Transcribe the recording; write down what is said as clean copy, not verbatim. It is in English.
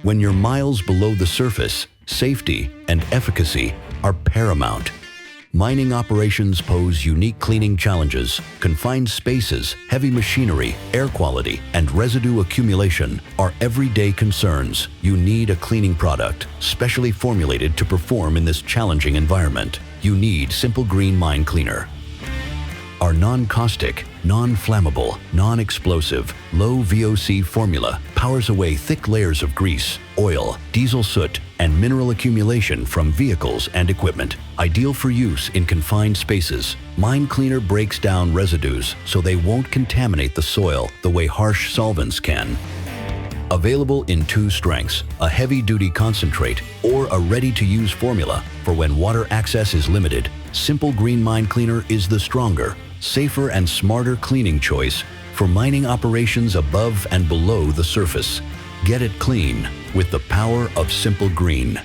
When you're miles below the surface, safety and efficacy are paramount. Mining operations pose unique cleaning challenges. Confined spaces, heavy machinery, air quality, and residue accumulation are everyday concerns. You need a cleaning product, specially formulated to perform in this challenging environment. You need Simple Green Mine Cleaner. Our non-caustic, non-flammable, non-explosive, low VOC formula powers away thick layers of grease, oil, diesel soot, and mineral accumulation from vehicles and equipment. Ideal for use in confined spaces, Mine Cleaner breaks down residues so they won't contaminate the soil the way harsh solvents can. Available in 2 strengths, a heavy-duty concentrate or a ready-to-use formula for when water access is limited. Simple Green Mine Cleaner is the stronger, safer and smarter cleaning choice for mining operations above and below the surface. Get it clean with the power of Simple Green.